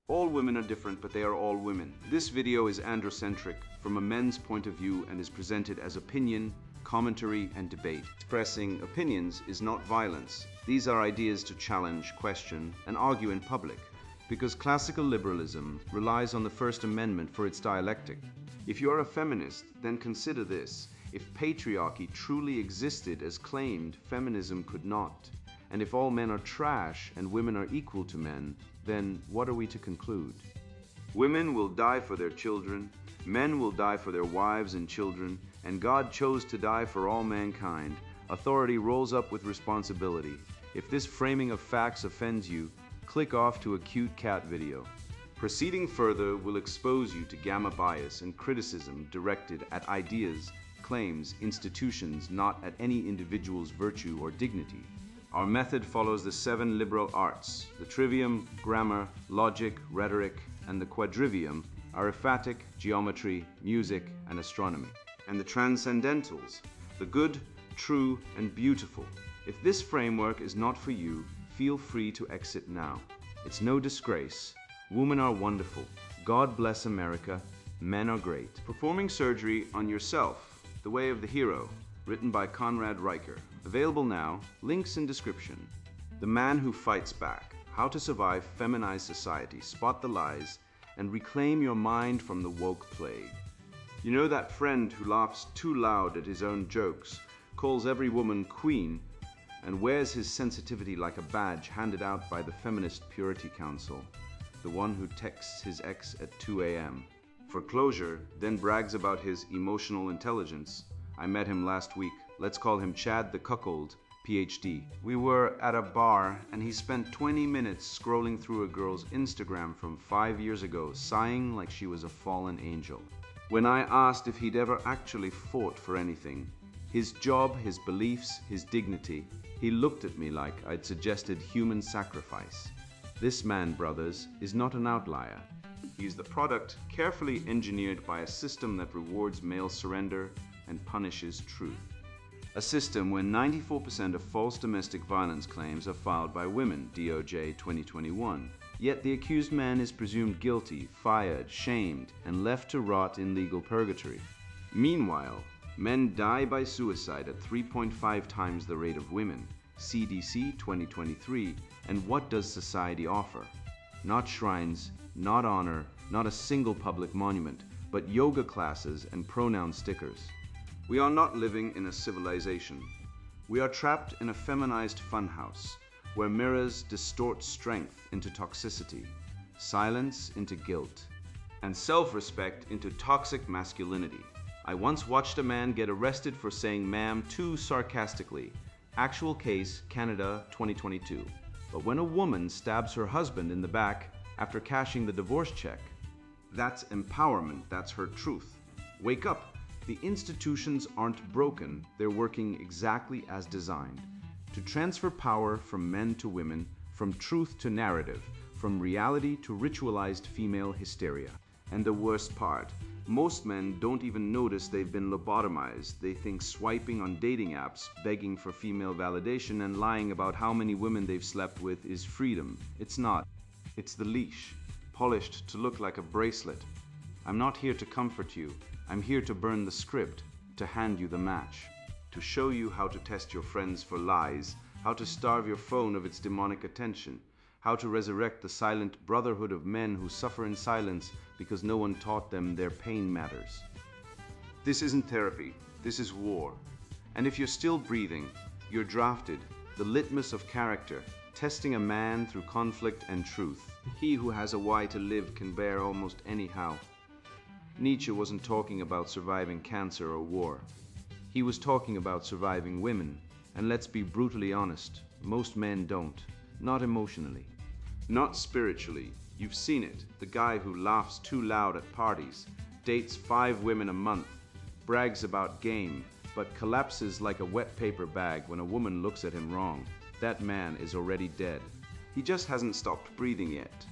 All women are different, but they are all women. This video is androcentric from a men's point of view and is presented as opinion, commentary, and debate. Expressing opinions is not violence. These are ideas to challenge, question, and argue in public, because classical liberalism relies on the First Amendment for its dialectic. If you are a feminist, then consider this. If patriarchy truly existed as claimed, feminism could not. And if all men are trash and women are equal to men, then what are we to conclude? Women will die for their children, men will die for their wives and children, and God chose to die for all mankind. Authority rolls up with responsibility. If this framing of facts offends you, click off to a cute cat video. Proceeding further will expose you to gamma bias and criticism directed at ideas, claims, institutions, not at any individual's virtue or dignity. Our method follows the 7 liberal arts. The trivium, grammar, logic, rhetoric, and the quadrivium, arithmetic, geometry, music, and astronomy. And the transcendentals, the good, true, and beautiful. If this framework is not for you, feel free to exit now. It's no disgrace. Women are wonderful. God bless America. Men are great. Performing surgery on yourself, The Way of the Hero, written by Conrad Riker. Available now, links in description. The Man Who Fights Back, How to Survive Feminized Society, Spot the Lies, and Reclaim Your Mind from the Woke Plague. You know that friend who laughs too loud at his own jokes, calls every woman queen, and wears his sensitivity like a badge handed out by the Feminist Purity Council, the one who texts his ex at 2 a.m. for closure, then brags about his emotional intelligence. I met him last week. Let's call him Chad the Cuckold, PhD. We were at a bar and he spent 20 minutes scrolling through a girl's Instagram from 5 years ago, sighing like she was a fallen angel. When I asked if he'd ever actually fought for anything, his job, his beliefs, his dignity, he looked at me like I'd suggested human sacrifice. This man, brothers, is not an outlier. He's the product carefully engineered by a system that rewards male surrender and punishes truth. A system where 94% of false domestic violence claims are filed by women, DOJ 2021. Yet the accused man is presumed guilty, fired, shamed, and left to rot in legal purgatory. Meanwhile, men die by suicide at 3.5 times the rate of women, CDC 2023, and what does society offer? Not shrines, not honor, not a single public monument, but yoga classes and pronoun stickers. We are not living in a civilization. We are trapped in a feminized funhouse, where mirrors distort strength into toxicity, silence into guilt, and self-respect into toxic masculinity. I once watched a man get arrested for saying ma'am too sarcastically. Actual case, Canada 2022. But when a woman stabs her husband in the back after cashing the divorce check, that's empowerment, that's her truth. Wake up. The institutions aren't broken, they're working exactly as designed. To transfer power from men to women, from truth to narrative, from reality to ritualized female hysteria. And the worst part, most men don't even notice they've been lobotomized. They think swiping on dating apps, begging for female validation, and lying about how many women they've slept with is freedom. It's not. It's the leash, polished to look like a bracelet. I'm not here to comfort you. I'm here to burn the script, to hand you the match, to show you how to test your friends for lies, how to starve your phone of its demonic attention, how to resurrect the silent brotherhood of men who suffer in silence because no one taught them their pain matters. This isn't therapy, this is war. And if you're still breathing, you're drafted, the litmus of character, testing a man through conflict and truth. He who has a why to live can bear almost anyhow. Nietzsche wasn't talking about surviving cancer or war. He was talking about surviving women. And let's be brutally honest, most men don't. Not emotionally. Not spiritually. You've seen it. The guy who laughs too loud at parties, dates 5 women a month, brags about game, but collapses like a wet paper bag when a woman looks at him wrong. That man is already dead. He just hasn't stopped breathing yet.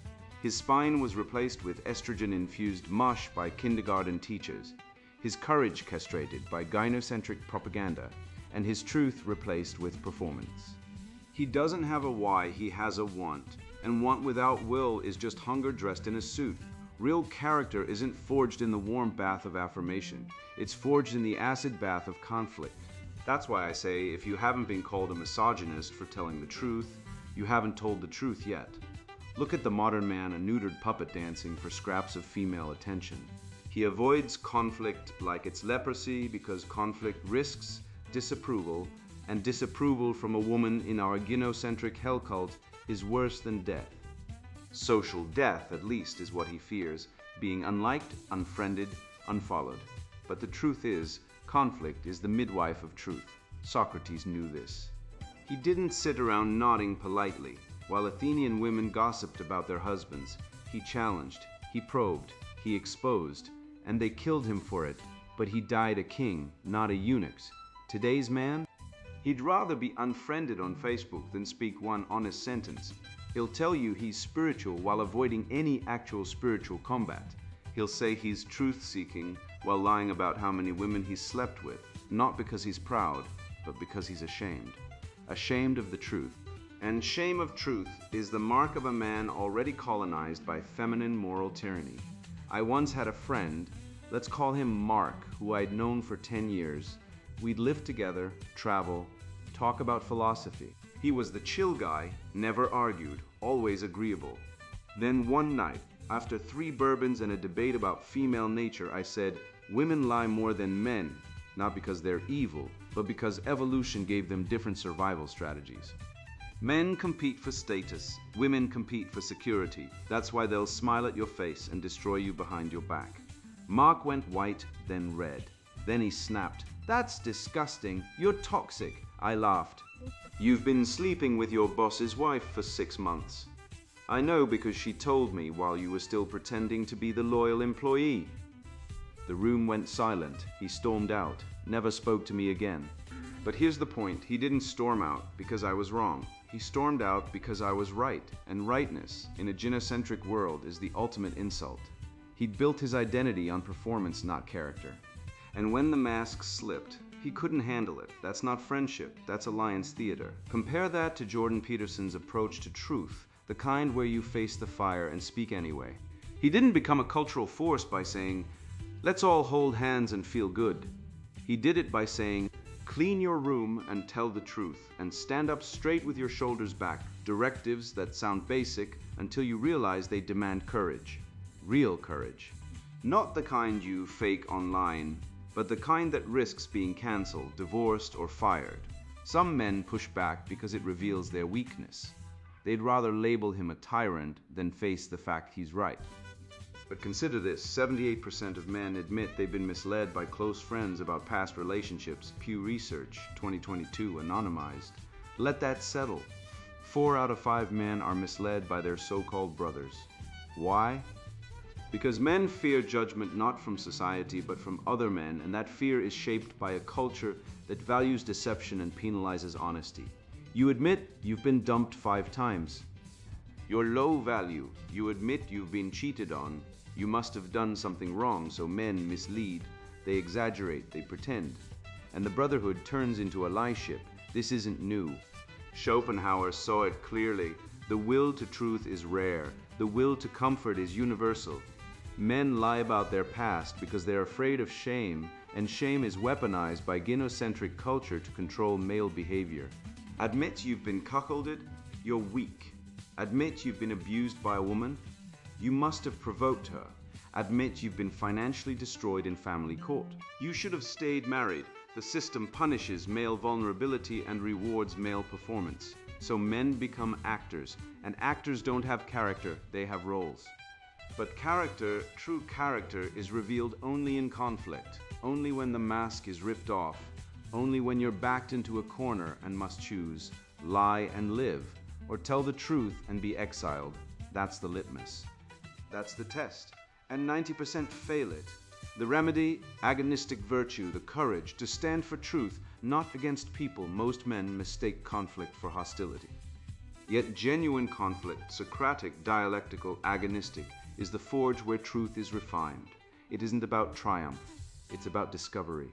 His spine was replaced with estrogen-infused mush by kindergarten teachers, his courage castrated by gynocentric propaganda, and his truth replaced with performance. He doesn't have a why, he has a want. and want without will is just hunger dressed in a suit. Real character isn't forged in the warm bath of affirmation. It's forged in the acid bath of conflict. That's why I say if you haven't been called a misogynist for telling the truth, you haven't told the truth yet. Look at the modern man a neutered puppet dancing for scraps of female attention. He avoids conflict like it's leprosy because conflict risks disapproval, and disapproval from a woman in our gynocentric hell cult is worse than death. Social death, at least, is what he fears, being unliked, unfriended, unfollowed. But the truth is, conflict is the midwife of truth. Socrates knew this. He didn't sit around nodding politely. While Athenian women gossiped about their husbands, he challenged, he probed, he exposed, and they killed him for it, but he died a king, not a eunuch. Today's man? He'd rather be unfriended on Facebook than speak one honest sentence. He'll tell you he's spiritual while avoiding any actual spiritual combat. He'll say he's truth-seeking while lying about how many women he's slept with, not because he's proud, but because he's ashamed. Ashamed of the truth. And shame of truth is the mark of a man already colonized by feminine moral tyranny. I once had a friend, let's call him Mark, who I'd known for 10 years. We'd live together, travel, talk about philosophy. He was the chill guy, never argued, always agreeable. Then one night, after 3 bourbons and a debate about female nature, I said, women lie more than men, not because they're evil, but because evolution gave them different survival strategies. Men compete for status, women compete for security. That's why they'll smile at your face and destroy you behind your back. Mark went white, then red. Then he snapped, "That's disgusting, you're toxic." I laughed. "You've been sleeping with your boss's wife for 6 months. I know because she told me while you were still pretending to be the loyal employee." The room went silent. He stormed out, never spoke to me again. But here's the point, he didn't storm out because I was wrong. He stormed out because I was right, and rightness in a gynocentric world is the ultimate insult. He'd built his identity on performance, not character. And when the mask slipped, he couldn't handle it. That's not friendship, that's alliance theater. Compare that to Jordan Peterson's approach to truth, the kind where you face the fire and speak anyway. He didn't become a cultural force by saying, "Let's all hold hands and feel good." He did it by saying, "Clean your room and tell the truth, and stand up straight with your shoulders back." Directives that sound basic until you realize they demand courage. Real courage. Not the kind you fake online, but the kind that risks being cancelled, divorced, or fired. Some men push back because it reveals their weakness. They'd rather label him a tyrant than face the fact he's right. But consider this, 78% of men admit they've been misled by close friends about past relationships. Pew Research, 2022, anonymized. Let that settle. 4 out of 5 men are misled by their so-called brothers. Why? Because men fear judgment not from society but from other men, and that fear is shaped by a culture that values deception and penalizes honesty. You admit you've been dumped 5 times. You're low value. You admit you've been cheated on. You must have done something wrong, so men mislead. They exaggerate, they pretend. And the brotherhood turns into a lie ship. This isn't new. Schopenhauer saw it clearly. The will to truth is rare. The will to comfort is universal. Men lie about their past because they're afraid of shame, and shame is weaponized by gynocentric culture to control male behavior. Admit you've been cuckolded, you're weak. Admit you've been abused by a woman, you must have provoked her. Admit you've been financially destroyed in family court. You should have stayed married. The system punishes male vulnerability and rewards male performance. So men become actors, and actors don't have character, they have roles. But character, true character, is revealed only in conflict, only when the mask is ripped off, only when you're backed into a corner and must choose, lie and live, or tell the truth and be exiled. That's the litmus. That's the test, and 90% fail it. The remedy, agonistic virtue, the courage to stand for truth, not against people. Most men mistake conflict for hostility. Yet genuine conflict, Socratic, dialectical, agonistic, is the forge where truth is refined. It isn't about triumph, it's about discovery.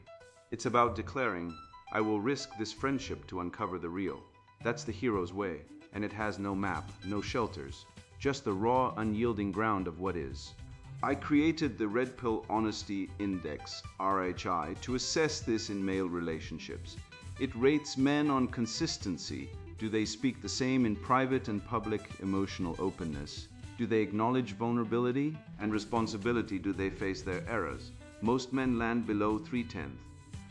It's about declaring, "I will risk this friendship to uncover the real." That's the hero's way. and it has no map, no shelters, just the raw, unyielding ground of what is. I created the Red Pill Honesty Index, RHI, to assess this in male relationships. It rates men on consistency. Do they speak the same in private and public emotional openness? Do they acknowledge vulnerability and responsibility? Do they face their errors? Most men land below 3/10.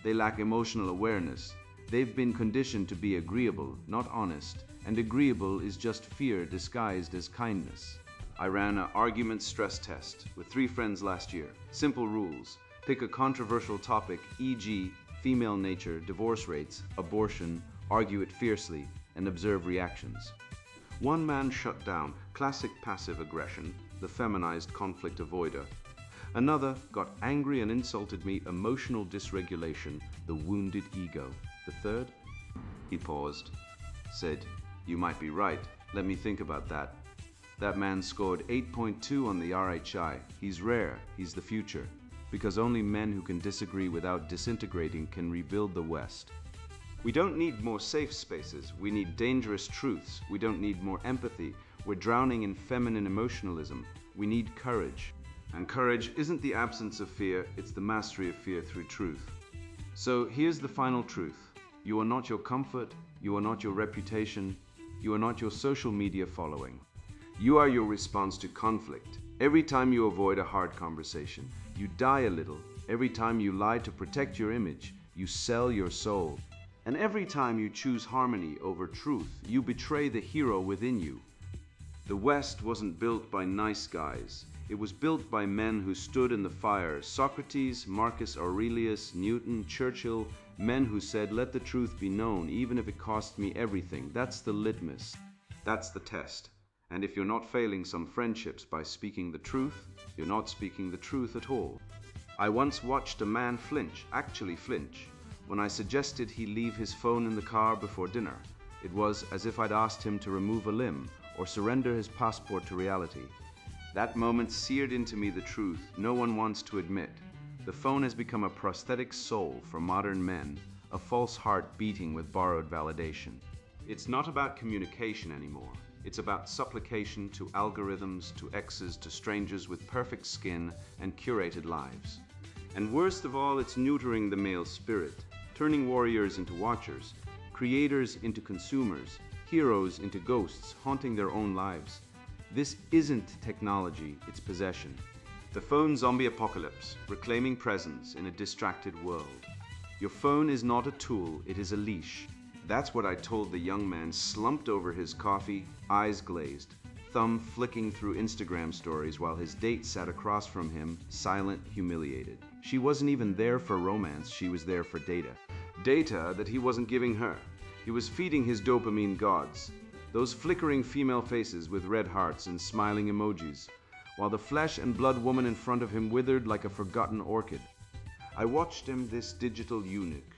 They lack emotional awareness. They've been conditioned to be agreeable, not honest, and agreeable is just fear disguised as kindness. I ran an argument stress test with 3 friends last year. Simple rules. Pick a controversial topic, e.g., female nature, divorce rates, abortion, argue it fiercely, and observe reactions. One man shut down, classic passive aggression, the feminized conflict avoider. Another got angry and insulted me, emotional dysregulation, the wounded ego. The third? He paused, said, "You might be right, let me think about that." That man scored 8.2 on the RHI. He's rare, he's the future, because only men who can disagree without disintegrating can rebuild the West. We don't need more safe spaces, we need dangerous truths. We don't need more empathy, we're drowning in feminine emotionalism. We need courage. And courage isn't the absence of fear, it's the mastery of fear through truth. So here's the final truth. You are not your comfort, you are not your reputation, you are not your social media following. You are your response to conflict. Every time you avoid a hard conversation, you die a little. Every time you lie to protect your image, you sell your soul. And every time you choose harmony over truth, you betray the hero within you. The West wasn't built by nice guys. It was built by men who stood in the fire. Socrates, Marcus Aurelius, Newton, Churchill, men who said, "Let the truth be known, even if it costs me everything." That's the litmus. That's the test. And if you're not failing some friendships by speaking the truth, you're not speaking the truth at all. I once watched a man actually flinch, when I suggested he leave his phone in the car before dinner. It was as if I'd asked him to remove a limb or surrender his passport to reality. That moment seared into me the truth no one wants to admit. The phone has become a prosthetic soul for modern men, a false heart beating with borrowed validation. It's not about communication anymore. It's about supplication to algorithms, to exes, to strangers with perfect skin and curated lives. And worst of all, it's neutering the male spirit, turning warriors into watchers, creators into consumers, heroes into ghosts, haunting their own lives. This isn't technology, it's possession. The phone zombie apocalypse, reclaiming presence in a distracted world. Your phone is not a tool, it is a leash. That's what I told the young man slumped over his coffee, eyes glazed, thumb flicking through Instagram stories while his date sat across from him, silent, humiliated. She wasn't even there for romance, she was there for data. Data that he wasn't giving her. He was feeding his dopamine gods. Those flickering female faces with red hearts and smiling emojis, while the flesh and blood woman in front of him withered like a forgotten orchid. I watched him, this digital eunuch,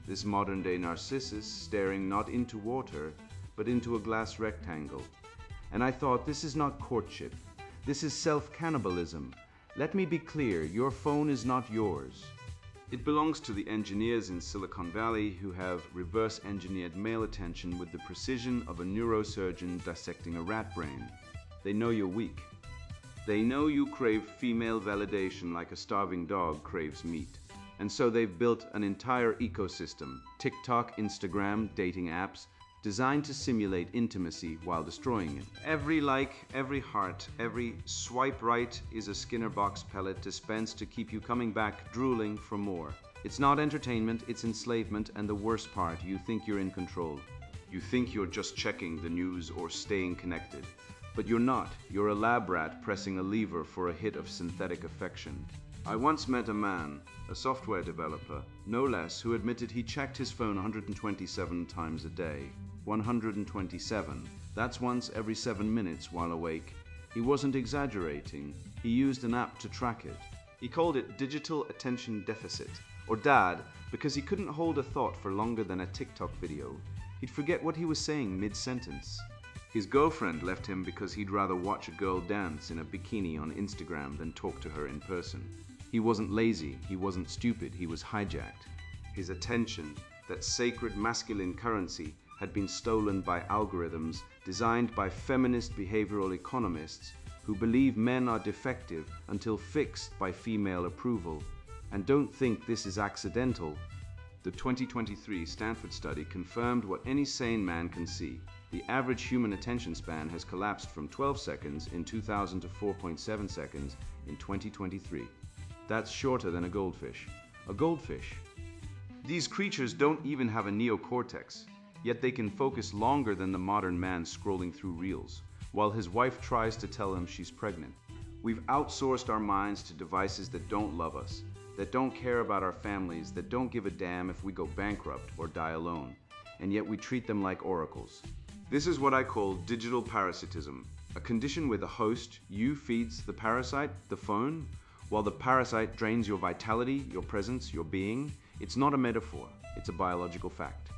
this modern-day Narcissus, staring not into water, but into a glass rectangle. And I thought, this is not courtship. This is self-cannibalism. Let me be clear, your phone is not yours. It belongs to the engineers in Silicon Valley who have reverse-engineered male attention with the precision of a neurosurgeon dissecting a rat brain. They know you're weak. They know you crave female validation like a starving dog craves meat. And so they've built an entire ecosystem, TikTok, Instagram, dating apps, designed to simulate intimacy while destroying it. Every like, every heart, every swipe right is a Skinner box pellet dispensed to keep you coming back drooling for more. It's not entertainment, it's enslavement, and the worst part, you think you're in control. You think you're just checking the news or staying connected. But you're not. You're a lab rat pressing a lever for a hit of synthetic affection. I once met a man, a software developer, no less, who admitted he checked his phone 127 times a day. 127. That's once every 7 minutes while awake. He wasn't exaggerating. He used an app to track it. He called it digital attention deficit, or DAD, because he couldn't hold a thought for longer than a TikTok video. He'd forget what he was saying mid-sentence. His girlfriend left him because he'd rather watch a girl dance in a bikini on Instagram than talk to her in person. He wasn't lazy, he wasn't stupid, he was hijacked. His attention, that sacred masculine currency, had been stolen by algorithms designed by feminist behavioral economists who believe men are defective until fixed by female approval, and don't think this is accidental. The 2023 Stanford study confirmed what any sane man can see. The average human attention span has collapsed from 12 seconds in 2000 to 4.7 seconds in 2023. That's shorter than a goldfish. A goldfish. These creatures don't even have a neocortex, yet they can focus longer than the modern man scrolling through reels, while his wife tries to tell him she's pregnant. We've outsourced our minds to devices that don't love us, that don't care about our families, that don't give a damn if we go bankrupt or die alone, and yet we treat them like oracles. This is what I call digital parasitism, a condition where the host, you, feeds the parasite, the phone, while the parasite drains your vitality, your presence, your being. It's not a metaphor, it's a biological fact.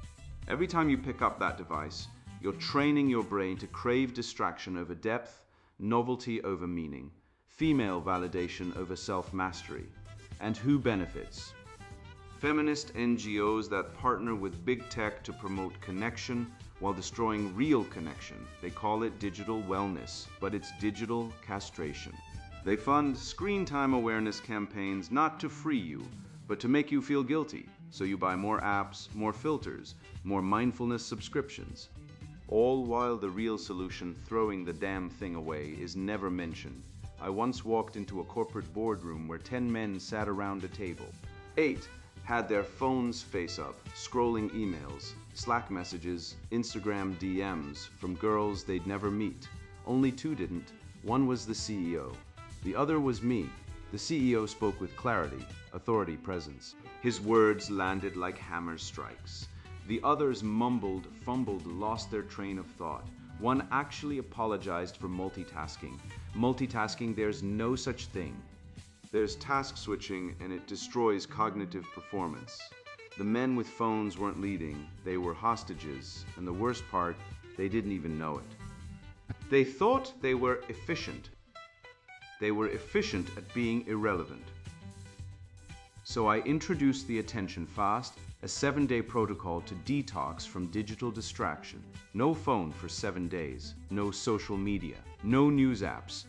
Every time you pick up that device, you're training your brain to crave distraction over depth, novelty over meaning, female validation over self-mastery. And who benefits? Feminist NGOs that partner with big tech to promote connection while destroying real connection. They call it digital wellness, but it's digital castration. They fund screen time awareness campaigns not to free you, but to make you feel guilty, so you buy more apps, more filters, more mindfulness subscriptions. All while the real solution, throwing the damn thing away, is never mentioned. I once walked into a corporate boardroom where 10 men sat around a table. 8 had their phones face up, scrolling emails, Slack messages, Instagram DMs from girls they'd never meet. Only 2 didn't. One was the CEO. The other was me. The CEO spoke with clarity, authority, presence. His words landed like hammer strikes. The others mumbled, fumbled, lost their train of thought. One actually apologized for multitasking. Multitasking, there's no such thing. There's task switching, and it destroys cognitive performance. The men with phones weren't leading, they were hostages, and the worst part, they didn't even know it. They thought they were efficient. They were efficient at being irrelevant. So I introduced the Attention Fast, a 7-day protocol to detox from digital distraction. No phone for 7 days, no social media, no news apps,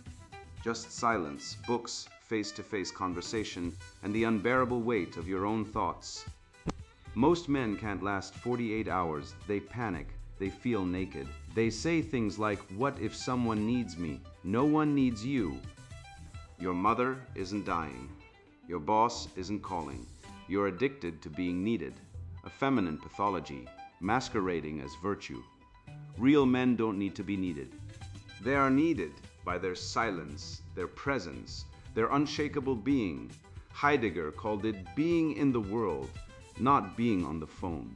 just silence, books, face-to-face conversation, and the unbearable weight of your own thoughts. Most men can't last 48 hours. They panic. They feel naked. They say things like, "What if someone needs me?" No one needs you. Your mother isn't dying. Your boss isn't calling. You're addicted to being needed. A feminine pathology, masquerading as virtue. Real men don't need to be needed. They are needed by their silence, their presence, their unshakable being. Heidegger called it being in the world, not being on the phone.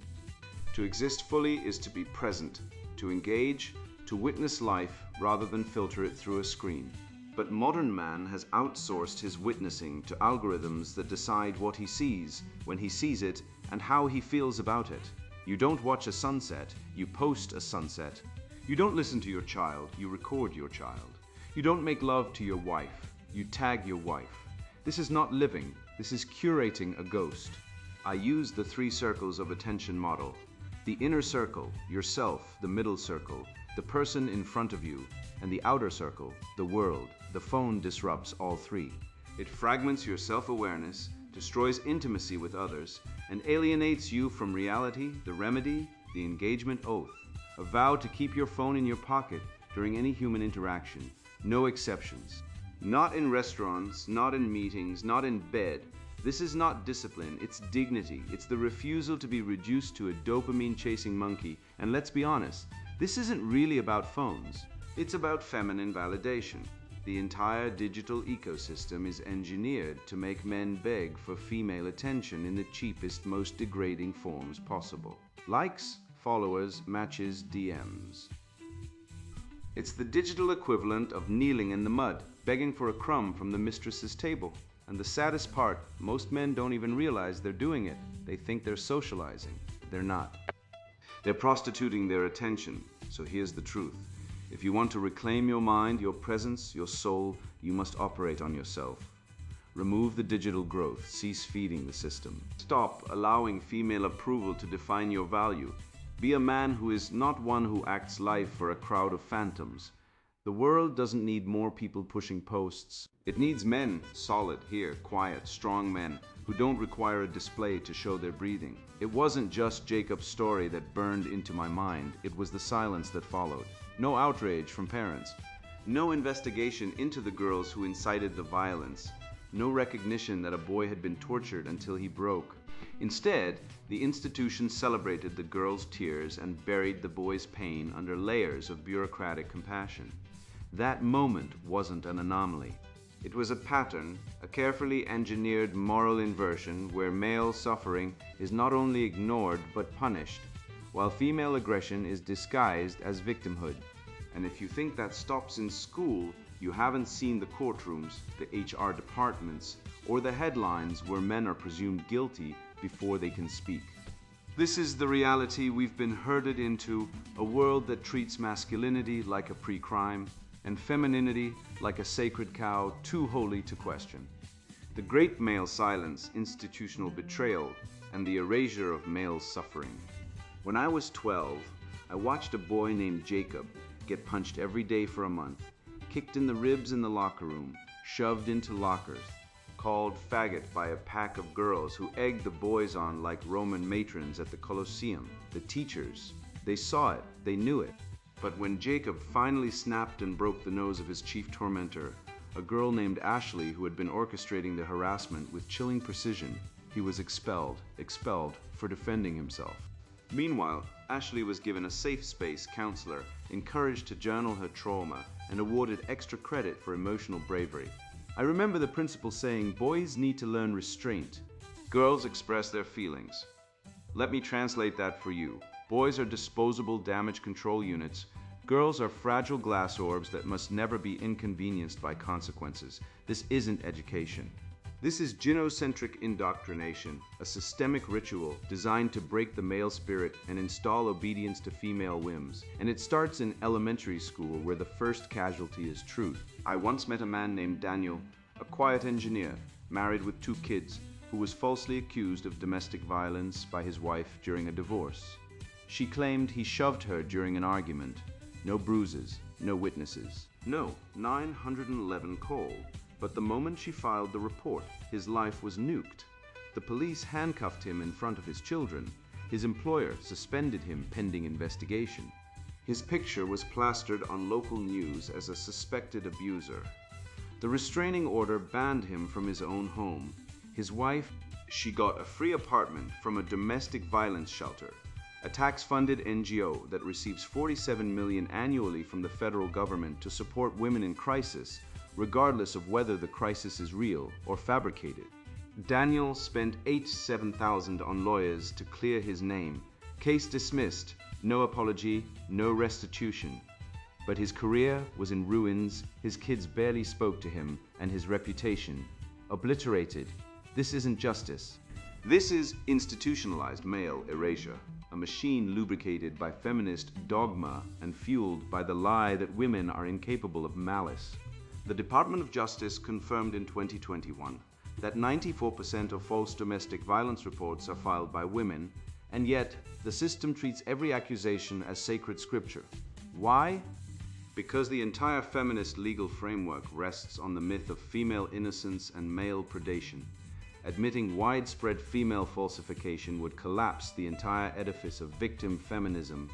To exist fully is to be present, to engage, to witness life rather than filter it through a screen. But modern man has outsourced his witnessing to algorithms that decide what he sees, when he sees it, and how he feels about it. You don't watch a sunset, you post a sunset. You don't listen to your child, you record your child. You don't make love to your wife, you tag your wife. This is not living, this is curating a ghost. I use the 3 circles of attention model. The inner circle, yourself, the middle circle, the person in front of you, and the outer circle, the world. The phone disrupts all 3. It fragments your self-awareness, destroys intimacy with others, and alienates you from reality, the remedy, the engagement oath. A vow to keep your phone in your pocket during any human interaction. No exceptions. Not in restaurants, not in meetings, not in bed. This is not discipline, it's dignity. It's the refusal to be reduced to a dopamine-chasing monkey. And let's be honest, this isn't really about phones. It's about feminine validation. The entire digital ecosystem is engineered to make men beg for female attention in the cheapest, most degrading forms possible. Likes, followers, matches, DMs. It's the digital equivalent of kneeling in the mud, begging for a crumb from the mistress's table. And the saddest part, most men don't even realize they're doing it. They think they're socializing. They're not. They're prostituting their attention. So here's the truth. If you want to reclaim your mind, your presence, your soul, you must operate on yourself. Remove the digital growth. Cease feeding the system. Stop allowing female approval to define your value. Be a man who is not one who acts life for a crowd of phantoms. The world doesn't need more people pushing posts. It needs men, solid, here, quiet, strong men, who don't require a display to show their breathing. It wasn't just Jacob's story that burned into my mind, it was the silence that followed. No outrage from parents. No investigation into the girls who incited the violence. No recognition that a boy had been tortured until he broke. Instead, the institution celebrated the girl's tears and buried the boy's pain under layers of bureaucratic compassion. That moment wasn't an anomaly. It was a pattern, a carefully engineered moral inversion where male suffering is not only ignored but punished, while female aggression is disguised as victimhood. And if you think that stops in school, you haven't seen the courtrooms, the HR departments, or the headlines where men are presumed guilty before they can speak. This is the reality we've been herded into, a world that treats masculinity like a pre-crime, and femininity like a sacred cow too holy to question. The great male silence, institutional betrayal, and the erasure of male suffering. When I was 12, I watched a boy named Jacob get punched every day for a month, kicked in the ribs in the locker room, shoved into lockers, called faggot by a pack of girls who egged the boys on like Roman matrons at the Colosseum. The teachers, they saw it, they knew it. But when Jacob finally snapped and broke the nose of his chief tormentor, a girl named Ashley who had been orchestrating the harassment with chilling precision, he was expelled for defending himself. Meanwhile, Ashley was given a safe space counselor, encouraged to journal her trauma, and awarded extra credit for emotional bravery. I remember the principal saying, "Boys need to learn restraint. Girls express their feelings." Let me translate that for you. Boys are disposable damage control units. Girls are fragile glass orbs that must never be inconvenienced by consequences. This isn't education. This is gynocentric indoctrination, a systemic ritual designed to break the male spirit and install obedience to female whims. And it starts in elementary school, where the first casualty is truth. I once met a man named Daniel, a quiet engineer, married with 2 kids, who was falsely accused of domestic violence by his wife during a divorce. She claimed he shoved her during an argument. No bruises, no witnesses. No, 911 called. But the moment she filed the report, his life was nuked. The police handcuffed him in front of his children. His employer suspended him pending investigation. His picture was plastered on local news as a suspected abuser. The restraining order banned him from his own home. His wife, she got a free apartment from a domestic violence shelter, a tax-funded NGO that receives $47 million annually from the federal government to support women in crisis, regardless of whether the crisis is real or fabricated. Daniel spent $87,000 on lawyers to clear his name. Case dismissed, no apology, no restitution. But his career was in ruins, his kids barely spoke to him, and his reputation obliterated. This isn't justice. This is institutionalized male erasure, a machine lubricated by feminist dogma and fueled by the lie that women are incapable of malice. The Department of Justice confirmed in 2021 that 94% of false domestic violence reports are filed by women, and yet the system treats every accusation as sacred scripture. Why? Because the entire feminist legal framework rests on the myth of female innocence and male predation. Admitting widespread female falsification would collapse the entire edifice of victim feminism.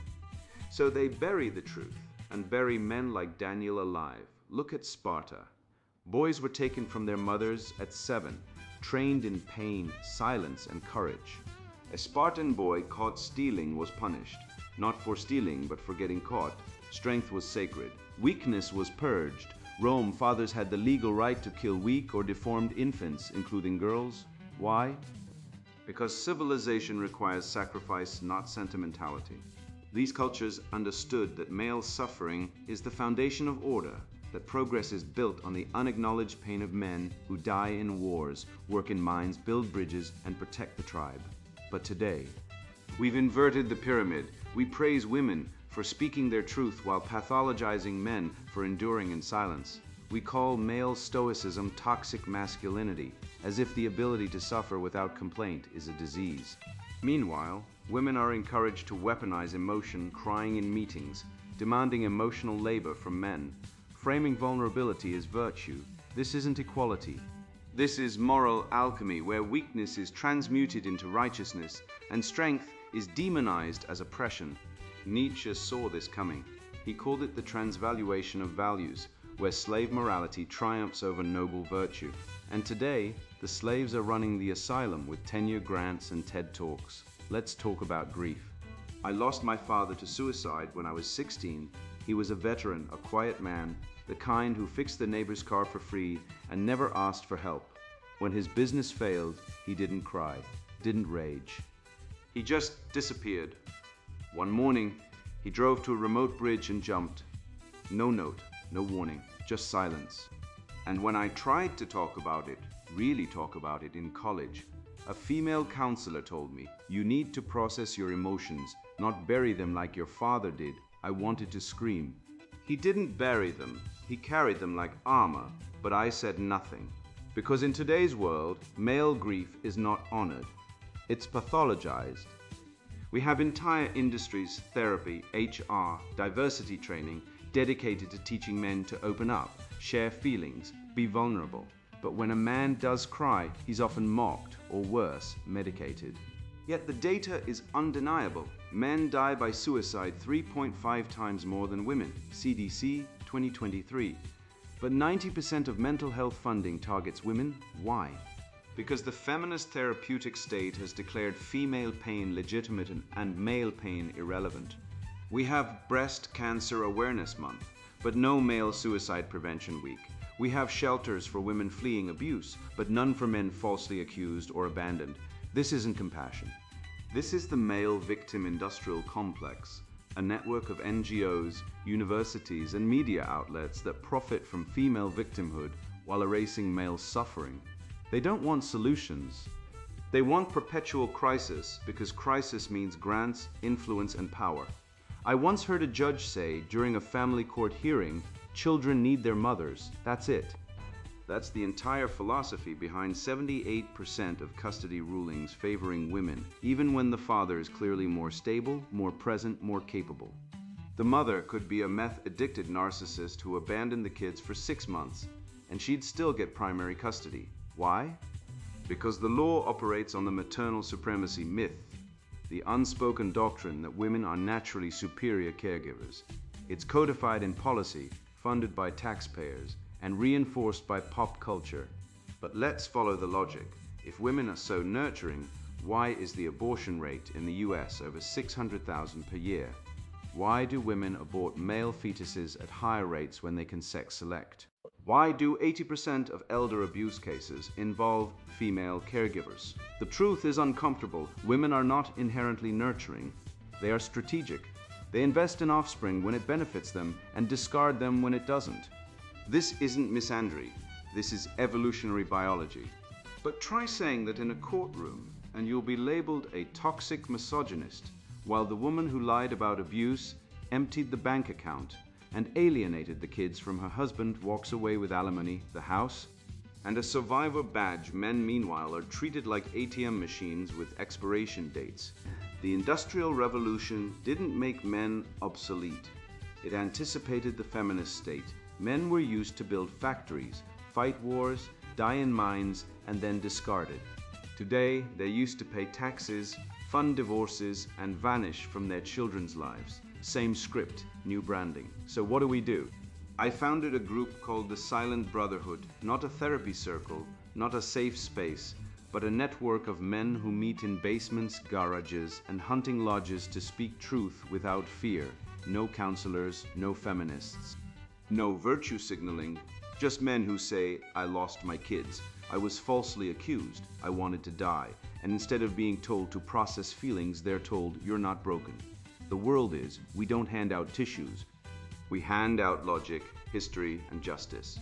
So they bury the truth and bury men like Daniel alive. Look at Sparta. Boys were taken from their mothers at 7, trained in pain, silence, and courage. A Spartan boy caught stealing was punished, not for stealing, but for getting caught. Strength was sacred. Weakness was purged. Rome, fathers had the legal right to kill weak or deformed infants, including girls. Why? Because civilization requires sacrifice, not sentimentality. These cultures understood that male suffering is the foundation of order, that progress is built on the unacknowledged pain of men who die in wars, work in mines, build bridges, and protect the tribe. But today, we've inverted the pyramid. We praise women for speaking their truth while pathologizing men for enduring in silence. We call male stoicism toxic masculinity, as if the ability to suffer without complaint is a disease. Meanwhile, Women are encouraged to weaponize emotion, crying in meetings, demanding emotional labor from men, framing vulnerability as virtue. This isn't equality. This is moral alchemy, where weakness is transmuted into righteousness and strength is demonized as oppression. Nietzsche saw this coming. He called it the transvaluation of values, where slave morality triumphs over noble virtue. And today, the slaves are running the asylum with tenure grants and TED Talks. Let's talk about grief. I lost my father to suicide when I was 16. He was a veteran, a quiet man, the kind who fixed the neighbor's car for free and never asked for help. When his business failed, he didn't cry, didn't rage. He just disappeared. One morning, he drove to a remote bridge and jumped. No note, no warning, just silence. And when I tried to talk about it, really talk about it in college, a female counselor told me, "You need to process your emotions, not bury them like your father did." I wanted to scream. He didn't bury them, he carried them like armor, but I said nothing. Because in today's world, male grief is not honored. It's pathologized. We have entire industries, therapy, HR, diversity training, dedicated to teaching men to open up, share feelings, be vulnerable. But when a man does cry, he's often mocked, or worse, medicated. Yet the data is undeniable. Men die by suicide 3.5 times more than women, CDC 2023. But 90% of mental health funding targets women. Why? Because the feminist therapeutic state has declared female pain legitimate and male pain irrelevant. We have Breast Cancer Awareness Month, but no Male Suicide Prevention Week. We have shelters for women fleeing abuse, but none for men falsely accused or abandoned. This isn't compassion. This is the male victim industrial complex, a network of NGOs, universities, and media outlets that profit from female victimhood while erasing male suffering. They don't want solutions. They want perpetual crisis, because crisis means grants, influence, and power. I once heard a judge say during a family court hearing, "Children need their mothers, that's it." That's the entire philosophy behind 78% of custody rulings favoring women, even when the father is clearly more stable, more present, more capable. The mother could be a meth-addicted narcissist who abandoned the kids for 6 months, and she'd still get primary custody. Why? Because the law operates on the maternal supremacy myth, the unspoken doctrine that women are naturally superior caregivers. It's codified in policy, funded by taxpayers, and reinforced by pop culture. But let's follow the logic. If women are so nurturing, why is the abortion rate in the US over 600,000 per year? Why do women abort male fetuses at higher rates when they can sex select? Why do 80% of elder abuse cases involve female caregivers? The truth is uncomfortable. Women are not inherently nurturing. They are strategic. They invest in offspring when it benefits them and discard them when it doesn't. This isn't misandry. This is evolutionary biology. But try saying that in a courtroom and you'll be labeled a toxic misogynist, while the woman who lied about abuse, emptied the bank account, and alienated the kids from her husband walks away with alimony, the house, and a survivor badge. Men, meanwhile, are treated like ATM machines with expiration dates. The Industrial Revolution didn't make men obsolete. It anticipated the feminist state. Men were used to build factories, fight wars, die in mines, and then discarded. Today, they're used to pay taxes, fund divorces, and vanish from their children's lives. Same script, new branding. So what do? I founded a group called the Silent Brotherhood, not a therapy circle, not a safe space, but a network of men who meet in basements, garages, and hunting lodges to speak truth without fear. No counselors, no feminists, no virtue signaling, just men who say, "I lost my kids. I was falsely accused. I wanted to die." And instead of being told to process feelings, they're told, "You're not broken." The world is, we don't hand out tissues. We hand out logic, history, and justice.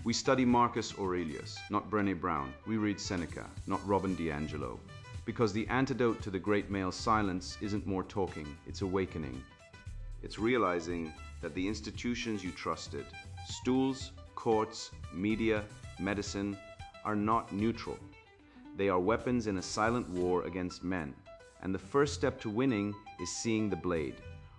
We study Marcus Aurelius, not Brené Brown. We read Seneca, not Robin DiAngelo. Because the antidote to the great male silence isn't more talking, it's awakening. It's realizing that the institutions you trusted, schools, courts, media, medicine, are not neutral. They are weapons in a silent war against men. And the first step to winning is seeing the blade.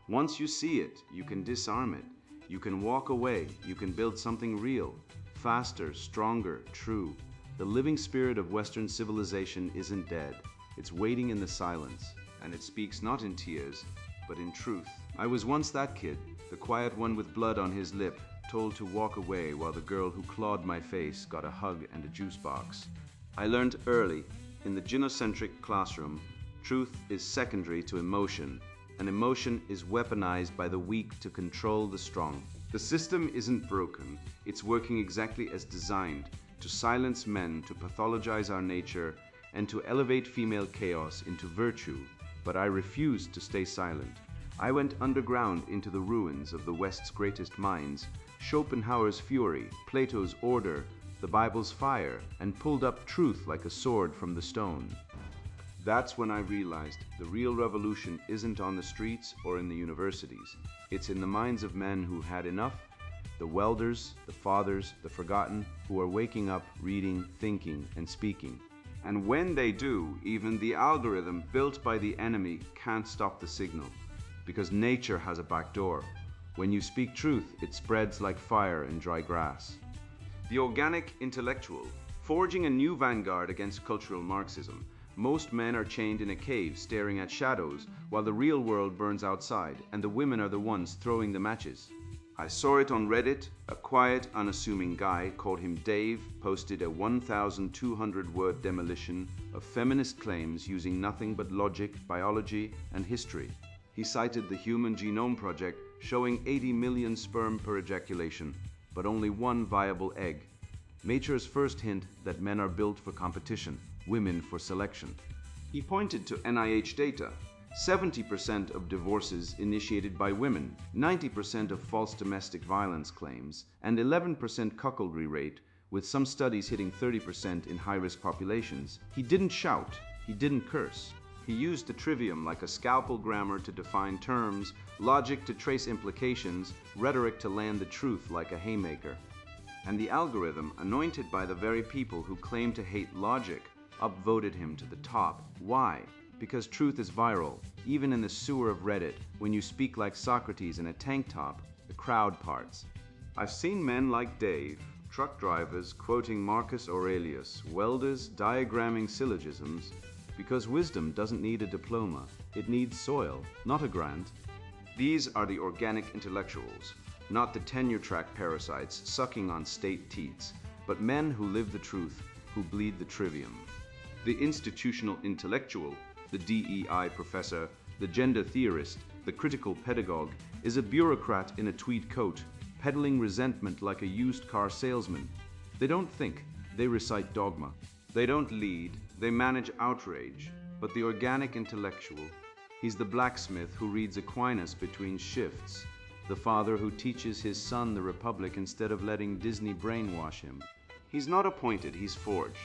Once you see it, you can disarm it. You can walk away. You can build something real, faster, stronger, true. The living spirit of Western civilization isn't dead. It's waiting in the silence, and it speaks not in tears, but in truth. I was once that kid, the quiet one with blood on his lip, told to walk away while the girl who clawed my face got a hug and a juice box. I learned early, in the gynocentric classroom, truth is secondary to emotion, and emotion is weaponized by the weak to control the strong. The system isn't broken, it's working exactly as designed, to silence men, to pathologize our nature, and to elevate female chaos into virtue. But I refused to stay silent. I went underground into the ruins of the West's greatest minds, Schopenhauer's fury, Plato's order, the Bible's fire, and pulled up truth like a sword from the stone. That's when I realized the real revolution isn't on the streets or in the universities. It's in the minds of men who had enough, the welders, the fathers, the forgotten, who are waking up, reading, thinking, and speaking. And when they do, even the algorithm built by the enemy can't stop the signal, because nature has a back door. When you speak truth, it spreads like fire in dry grass. The organic intellectual, forging a new vanguard against cultural Marxism. Most men are chained in a cave staring at shadows while the real world burns outside, and the women are the ones throwing the matches. I saw it on Reddit. A quiet, unassuming guy, called him Dave, posted a 1,200-word demolition of feminist claims using nothing but logic, biology, and history. He cited the Human Genome Project showing 80 million sperm per ejaculation, but only one viable egg. Nature's first hint that men are built for competition, women for selection. He pointed to NIH data. 70% of divorces initiated by women, 90% of false domestic violence claims, and 11% cuckoldry rate, with some studies hitting 30% in high-risk populations. He didn't shout, he didn't curse. He used the trivium like a scalpel grammar to define terms, logic to trace implications, rhetoric to land the truth like a haymaker. And the algorithm, anointed by the very people who claim to hate logic, upvoted him to the top. Why? Because truth is viral. Even in the sewer of Reddit, when you speak like Socrates in a tank top, the crowd parts. I've seen men like Dave, truck drivers quoting Marcus Aurelius, welders diagramming syllogisms, because wisdom doesn't need a diploma. It needs soil, not a grant. These are the organic intellectuals, not the tenure-track parasites sucking on state teats, but men who live the truth, who bleed the trivium. The institutional intellectual, the DEI professor, the gender theorist, the critical pedagogue, is a bureaucrat in a tweed coat, peddling resentment like a used car salesman. They don't think, they recite dogma. They don't lead, they manage outrage. But the organic intellectual, he's the blacksmith who reads Aquinas between shifts, the father who teaches his son the Republic instead of letting Disney brainwash him. He's not appointed, he's forged.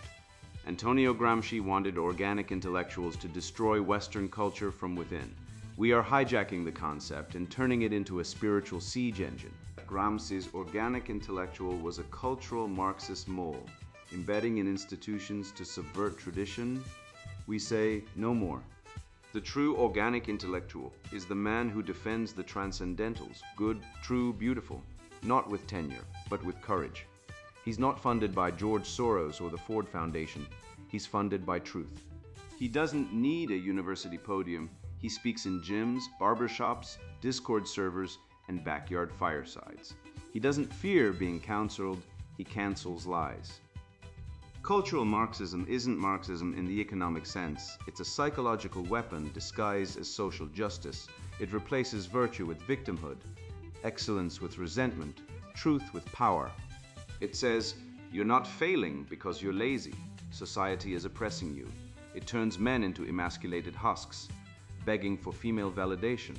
Antonio Gramsci wanted organic intellectuals to destroy Western culture from within. We are hijacking the concept and turning it into a spiritual siege engine. Gramsci's organic intellectual was a cultural Marxist mole, embedding in institutions to subvert tradition. We say, no more. The true organic intellectual is the man who defends the transcendentals, good, true, beautiful, not with tenure, but with courage. He's not funded by George Soros or the Ford Foundation. He's funded by truth. He doesn't need a university podium. He speaks in gyms, barbershops, Discord servers, and backyard firesides. He doesn't fear being counseled. He cancels lies. Cultural Marxism isn't Marxism in the economic sense. It's a psychological weapon disguised as social justice. It replaces virtue with victimhood, excellence with resentment, truth with power. It says, you're not failing because you're lazy. Society is oppressing you. It turns men into emasculated husks, begging for female validation,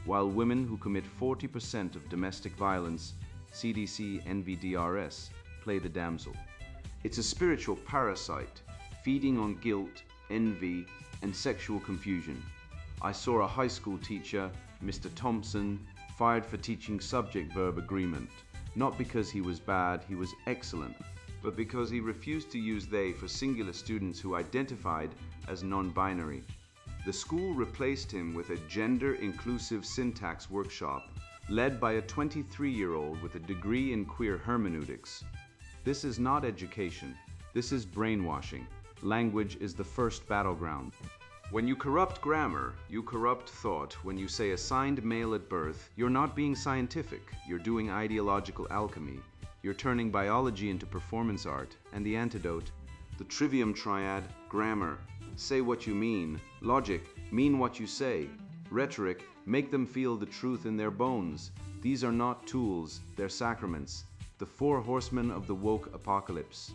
while women who commit 40% of domestic violence, CDC NVDRS, play the damsel. It's a spiritual parasite, feeding on guilt, envy, and sexual confusion. I saw a high school teacher, Mr. Thompson, fired for teaching subject-verb agreement. Not because he was bad, he was excellent, but because he refused to use they for singular students who identified as non-binary. The school replaced him with a gender-inclusive syntax workshop led by a 23-year-old with a degree in queer hermeneutics. This is not education. This is brainwashing. Language is the first battleground. When you corrupt grammar, you corrupt thought. When you say assigned male at birth, you're not being scientific. You're doing ideological alchemy. You're turning biology into performance art. And the antidote, the trivium triad, grammar. Say what you mean. Logic, mean what you say. Rhetoric, make them feel the truth in their bones. These are not tools, they're sacraments. The four horsemen of the woke apocalypse.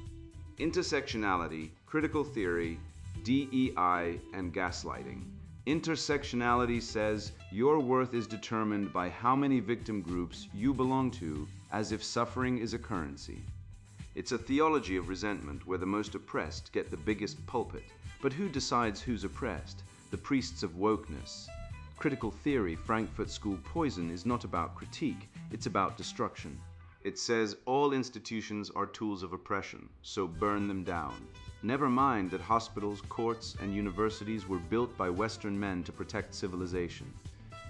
Intersectionality, critical theory, DEI, and gaslighting. Intersectionality says your worth is determined by how many victim groups you belong to, as if suffering is a currency. It's a theology of resentment where the most oppressed get the biggest pulpit. But who decides who's oppressed? The priests of wokeness. Critical theory, Frankfurt School poison, is not about critique, it's about destruction. It says all institutions are tools of oppression, so burn them down. Never mind that hospitals, courts, and universities were built by Western men to protect civilization.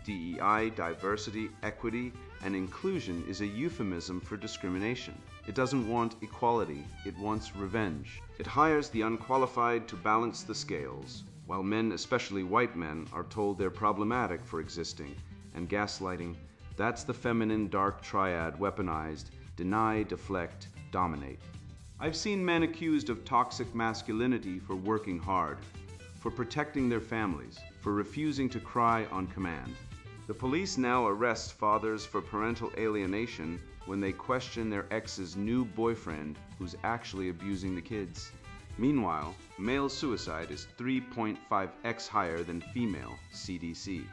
DEI, diversity, equity, and inclusion is a euphemism for discrimination. It doesn't want equality, it wants revenge. It hires the unqualified to balance the scales, while men, especially white men, are told they're problematic for existing. And gaslighting, that's the feminine dark triad weaponized: deny, deflect, dominate. I've seen men accused of toxic masculinity for working hard, for protecting their families, for refusing to cry on command. The police now arrest fathers for parental alienation when they question their ex's new boyfriend who's actually abusing the kids. Meanwhile, male suicide is 3.5x higher than female, CDC.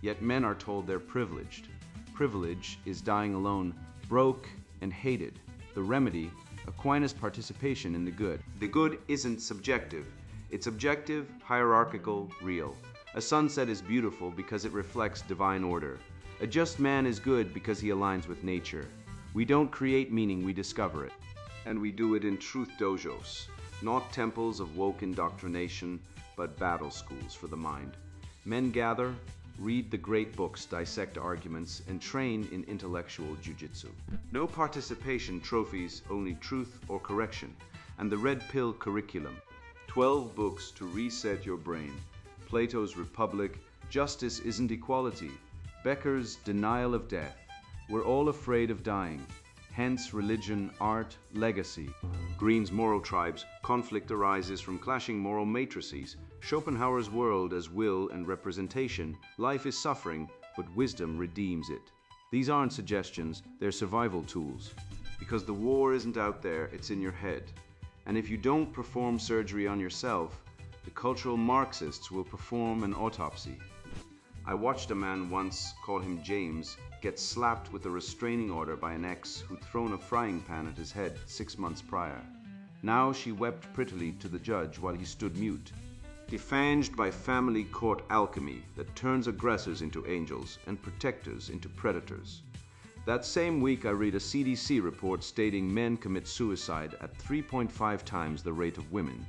Yet men are told they're privileged. Privilege is dying alone, broke and hated. The remedy, Aquinas' participation in the good. The good isn't subjective. It's objective, hierarchical, real. A sunset is beautiful because it reflects divine order. A just man is good because he aligns with nature. We don't create meaning, we discover it. And we do it in truth dojos, not temples of woke indoctrination, but battle schools for the mind. Men gather, read the great books, dissect arguments, and train in intellectual jujitsu. No participation trophies, only truth or correction. And the red pill curriculum. 12 books to reset your brain. Plato's Republic, Justice Isn't Equality. Becker's Denial of Death. We're all afraid of dying. Hence religion, art, legacy. Green's Moral Tribes, conflict arises from clashing moral matrices. Schopenhauer's world as will and representation. Life is suffering, but wisdom redeems it. These aren't suggestions, they're survival tools. Because the war isn't out there, it's in your head. And if you don't perform surgery on yourself, the cultural Marxists will perform an autopsy. I watched a man once, call him James, get slapped with a restraining order by an ex who'd thrown a frying pan at his head 6 months prior. Now she wept prettily to the judge while he stood mute. Defanged by family court alchemy that turns aggressors into angels and protectors into predators. That same week I read a CDC report stating men commit suicide at 3.5 times the rate of women.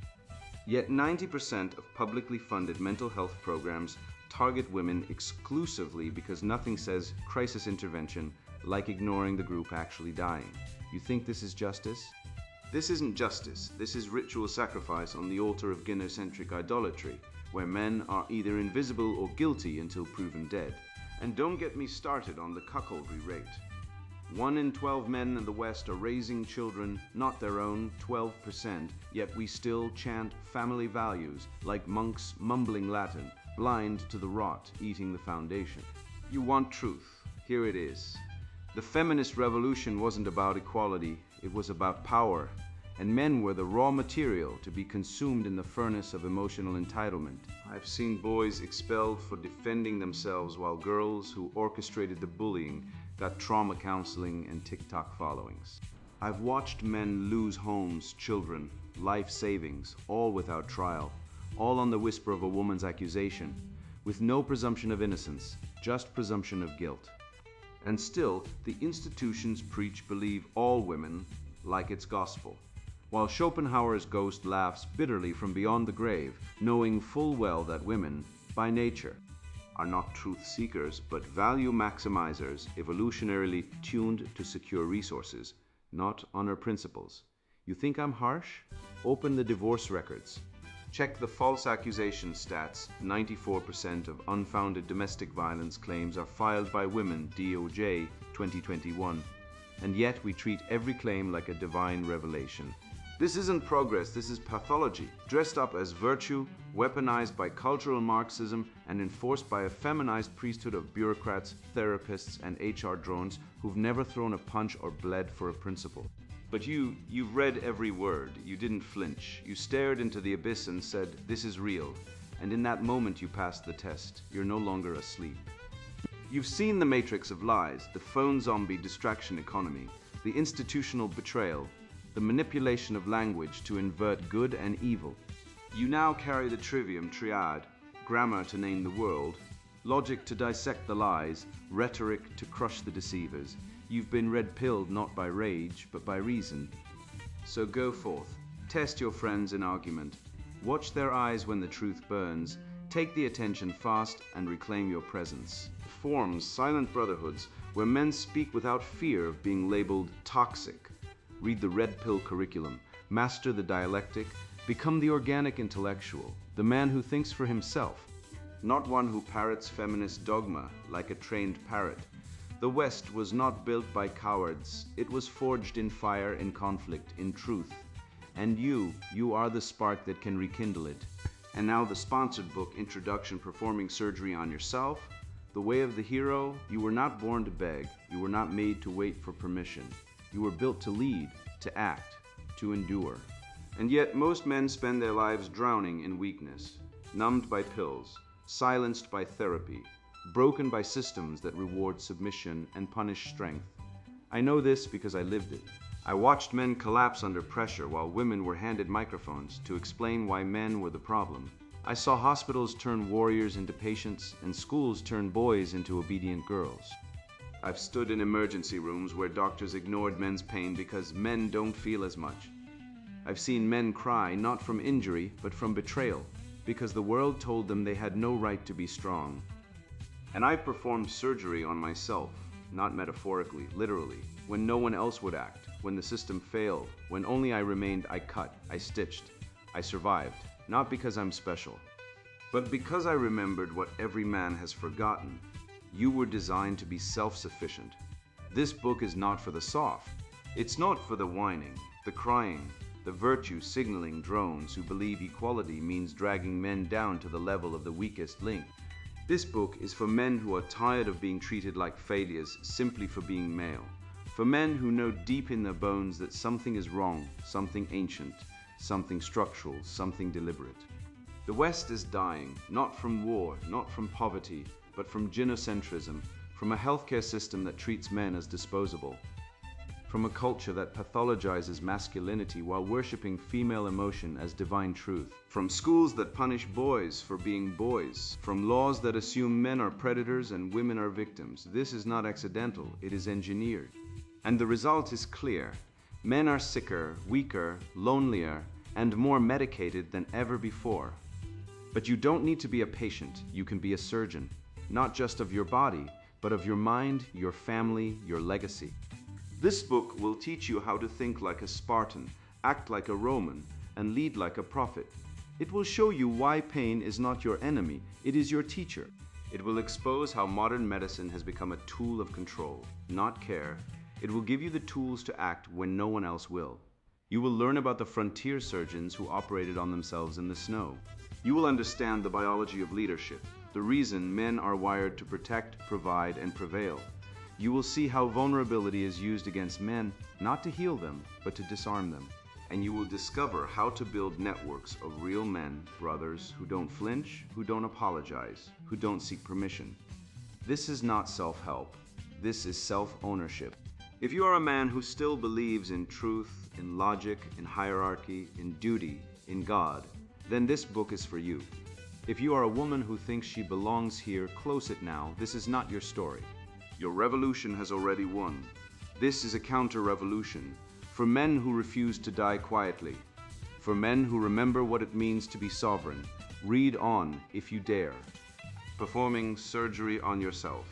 Yet 90% of publicly funded mental health programs target women exclusively because nothing says crisis intervention like ignoring the group actually dying. You think this is justice? This isn't justice, this is ritual sacrifice on the altar of gynocentric idolatry, where men are either invisible or guilty until proven dead. And don't get me started on the cuckoldry rate. 1 in 12 men in the West are raising children, not their own, 12%, yet we still chant family values like monks mumbling Latin, blind to the rot eating the foundation. You want truth, here it is. The feminist revolution wasn't about equality, it was about power, and men were the raw material to be consumed in the furnace of emotional entitlement. I've seen boys expelled for defending themselves while girls who orchestrated the bullying got trauma counseling and TikTok followings. I've watched men lose homes, children, life savings, all without trial, all on the whisper of a woman's accusation, with no presumption of innocence, just presumption of guilt. And still, the institutions preach believe all women like it's gospel, while Schopenhauer's ghost laughs bitterly from beyond the grave, knowing full well that women, by nature, are not truth seekers, but value maximizers, evolutionarily tuned to secure resources, not honor principles. You think I'm harsh? Open the divorce records. Check the false accusation stats. 94% of unfounded domestic violence claims are filed by women, DOJ 2021. And yet we treat every claim like a divine revelation. This isn't progress, this is pathology, dressed up as virtue, weaponized by cultural Marxism, and enforced by a feminized priesthood of bureaucrats, therapists, and HR drones who've never thrown a punch or bled for a principle. But you've read every word, you didn't flinch, you stared into the abyss and said, "This is real," and in that moment you passed the test, you're no longer asleep. You've seen the matrix of lies, the phone zombie distraction economy, the institutional betrayal, the manipulation of language to invert good and evil. You now carry the trivium triad, grammar to name the world, logic to dissect the lies, rhetoric to crush the deceivers. You've been red-pilled not by rage, but by reason. So go forth, test your friends in argument, watch their eyes when the truth burns, take the attention fast and reclaim your presence. Forms silent brotherhoods where men speak without fear of being labeled toxic. Read the red pill curriculum, master the dialectic, become the organic intellectual, the man who thinks for himself, not one who parrots feminist dogma like a trained parrot. The West was not built by cowards, it was forged in fire, in conflict, in truth. And you are the spark that can rekindle it. And now the sponsored book, Introduction Performing Surgery on Yourself, The Way of the Hero. You were not born to beg, you were not made to wait for permission. You were built to lead, to act, to endure. And yet most men spend their lives drowning in weakness, numbed by pills, silenced by therapy, broken by systems that reward submission and punish strength. I know this because I lived it. I watched men collapse under pressure while women were handed microphones to explain why men were the problem. I saw hospitals turn warriors into patients and schools turn boys into obedient girls. I've stood in emergency rooms where doctors ignored men's pain because men don't feel as much. I've seen men cry not from injury but from betrayal because the world told them they had no right to be strong. And I've performed surgery on myself, not metaphorically, literally, when no one else would act, when the system failed, when only I remained. I cut, I stitched, I survived, not because I'm special, but because I remembered what every man has forgotten. You were designed to be self-sufficient. This book is not for the soft. It's not for the whining, the crying, the virtue signaling drones who believe equality means dragging men down to the level of the weakest link. This book is for men who are tired of being treated like failures simply for being male. For men who know deep in their bones that something is wrong, something ancient, something structural, something deliberate. The West is dying, not from war, not from poverty, but from gynocentrism, from a healthcare system that treats men as disposable, from a culture that pathologizes masculinity while worshipping female emotion as divine truth, from schools that punish boys for being boys, from laws that assume men are predators and women are victims. This is not accidental, it is engineered. And the result is clear. Men are sicker, weaker, lonelier, and more medicated than ever before. But you don't need to be a patient, you can be a surgeon. Not just of your body, but of your mind, your family, your legacy. This book will teach you how to think like a Spartan, act like a Roman, and lead like a prophet. It will show you why pain is not your enemy, it is your teacher. It will expose how modern medicine has become a tool of control, not care. It will give you the tools to act when no one else will. You will learn about the frontier surgeons who operated on themselves in the snow. You will understand the biology of leadership, the reason men are wired to protect, provide, and prevail. You will see how vulnerability is used against men, not to heal them, but to disarm them. And you will discover how to build networks of real men, brothers, who don't flinch, who don't apologize, who don't seek permission. This is not self-help. This is self-ownership. If you are a man who still believes in truth, in logic, in hierarchy, in duty, in God, then this book is for you. If you are a woman who thinks she belongs here, close it now. This is not your story. Your revolution has already won. This is a counter-revolution for men who refuse to die quietly, for men who remember what it means to be sovereign. Read on if you dare. Performing Surgery on Yourself.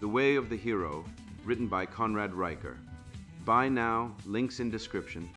The Way of the Hero, written by Conrad Riker. Buy now, links in description.